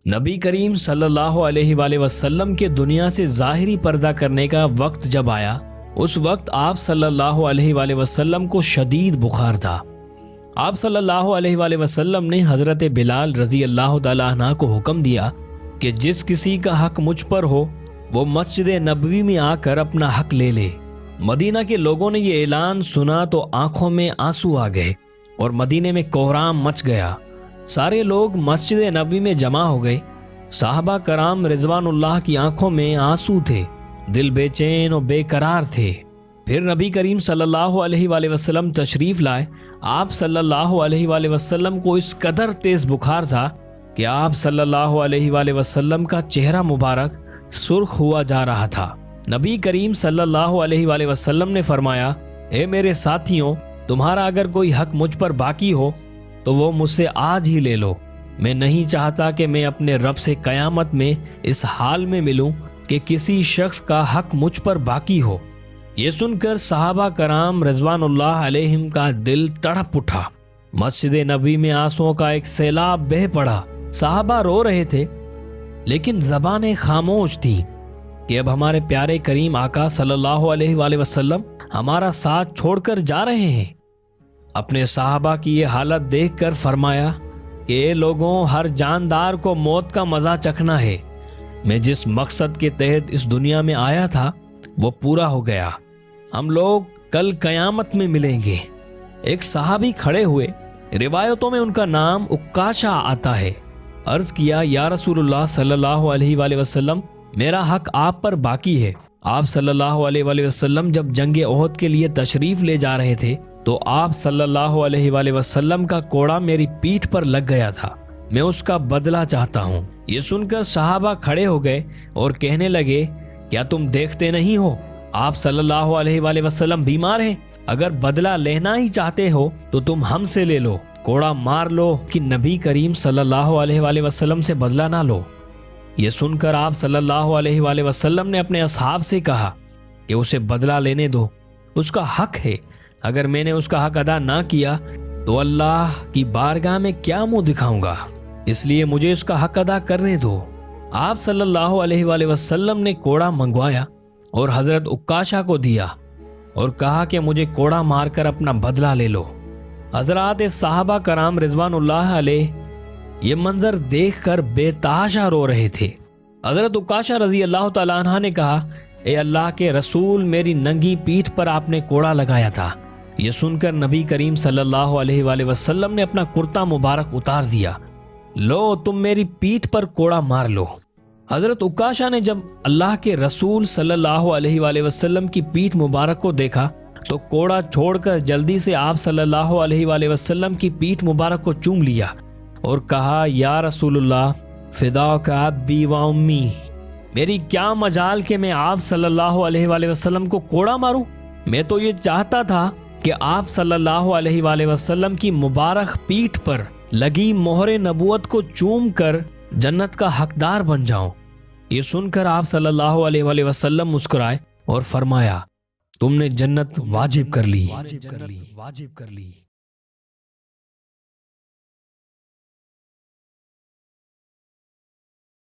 نبی کریم صلی اللہ علیہ وآلہ وسلم کے دنیا سے ظاہری پردہ کرنے کا وقت جب آیا، اس وقت آپ صلی اللہ علیہ وآلہ وسلم کو شدید بخار تھا۔ آپ صلی اللہ علیہ وآلہ وسلم نے حضرت بلال رضی اللہ تعالیٰ عنہ کو حکم دیا کہ جس کسی کا حق مجھ پر ہو وہ مسجد نبوی میں آ کر اپنا حق لے لے۔ مدینہ کے لوگوں نے یہ اعلان سنا تو آنکھوں میں آنسو آ گئے اور مدینے میں کوہرام مچ گیا۔ سارے لوگ مسجد نبوی میں جمع ہو گئے۔ صحابہ کرام رضوان اللہ کی آنکھوں میں آنسو تھے، دل بے چین اور بے قرار تھے۔ پھر نبی کریم صلی اللہ علیہ وآلہ وسلم تشریف لائے۔ آپ صلی اللہ علیہ وآلہ وسلم کو اس قدر تیز بخار تھا کہ آپ صلی اللہ علیہ وآلہ وسلم کا چہرہ مبارک سرخ ہوا جا رہا تھا۔ نبی کریم صلی اللہ علیہ وآلہ وسلم نے فرمایا، اے میرے ساتھیوں، تمہارا اگر کوئی حق مجھ پر باقی ہو تو وہ مجھ سے آج ہی لے لو۔ میں نہیں چاہتا کہ میں اپنے رب سے قیامت میں اس حال میں ملوں کہ کسی شخص کا حق مجھ پر باقی ہو۔ یہ سن کر صحابہ کرام رضوان اللہ علیہم کا دل تڑپ اٹھا۔ مسجد نبوی میں آنسوؤں کا ایک سیلاب بہہ پڑا۔ صحابہ رو رہے تھے لیکن زبانیں خاموش تھیں کہ اب ہمارے پیارے کریم آقا صلی اللہ علیہ وآلہ وسلم ہمارا ساتھ چھوڑ کر جا رہے ہیں۔ اپنے صحابہ کی یہ حالت دیکھ کر فرمایا کہ اے لوگوں، ہر جاندار کو موت کا مزہ چکھنا ہے۔ میں جس مقصد کے تحت اس دنیا میں آیا تھا وہ پورا ہو گیا۔ ہم لوگ کل قیامت میں ملیں گے۔ ایک صحابی کھڑے ہوئے، روایتوں میں ان کا نام عکاشہ آتا ہے۔ عرض کیا، یا رسول اللہ صلی اللہ علیہ وآلہ وسلم، میرا حق آپ پر باقی ہے۔ آپ صلی اللہ علیہ وآلہ وسلم جب جنگ احد کے لیے تشریف لے جا رہے تھے تو آپ صلی اللہ علیہ وآلہ وسلم کا کوڑا میری پیٹھ پر لگ گیا تھا، میں اس کا بدلہ چاہتا ہوں۔ یہ سن کر صحابہ کھڑے ہو گئے اور کہنے لگے، کیا تم دیکھتے نہیں ہو آپ صلی اللہ علیہ وآلہ وسلم بیمار ہیں؟ اگر بدلہ لینا ہی چاہتے ہو تو تم ہم سے لے لو، کوڑا مار لو کہ نبی کریم صلی اللہ علیہ وآلہ وسلم سے بدلہ نہ لو۔ یہ سن کر آپ صلی اللہ علیہ وآلہ وسلم نے اپنے اصحاب سے کہا کہ اسے بدلہ لینے دو، اس کا حق ہے۔ اگر میں نے اس کا حق ادا نہ کیا تو اللہ کی بارگاہ میں کیا منہ دکھاؤں گا، اس لیے مجھے اس کا حق ادا کرنے دو۔ آپ صلی اللہ علیہ وآلہ وسلم نے کوڑا منگوایا اور حضرت عکاشہ کو دیا اور کہا کہ مجھے کوڑا مار کر اپنا بدلہ لے لو۔ حضرات صحابہ کرام رضوان اللہ علیہ یہ منظر دیکھ کر بے تحاشا رو رہے تھے۔ حضرت عکاشہ رضی اللہ تعالیٰ عنہ نے کہا، اے اللہ کے رسول، میری ننگی پیٹھ پر آپ نے کوڑا لگایا تھا۔ یہ سن کر نبی کریم صلی اللہ علیہ وآلہ وسلم نے اپنا کرتا مبارک اتار دیا۔ لو، تم میری پیٹھ پر کوڑا مار لو۔ حضرت عکاشہ نے جب اللہ کے رسول صلی اللہ علیہ وآلہ وسلم کی پیٹھ مبارک کو دیکھا تو کوڑا چھوڑ کر جلدی سے آپ صلی اللہ علیہ وآلہ وسلم کی پیٹھ مبارک کو چوم لیا اور کہا، یا رسول اللہ، فداک ابی و امی، میری کیا مجال کہ میں آپ صلی اللہ علیہ وآلہ وسلم کو کوڑا ماروں؟ میں تو یہ چاہتا تھا کہ آپ صلی اللہ علیہ وآلہ وسلم کی مبارک پیٹھ پر لگی مہر نبوت کو چوم کر جنت کا حقدار بن جاؤں۔ یہ سن کر آپ صلی اللہ علیہ وآلہ وسلم مسکرائے اور فرمایا، تم نے جنت واجب کر لی۔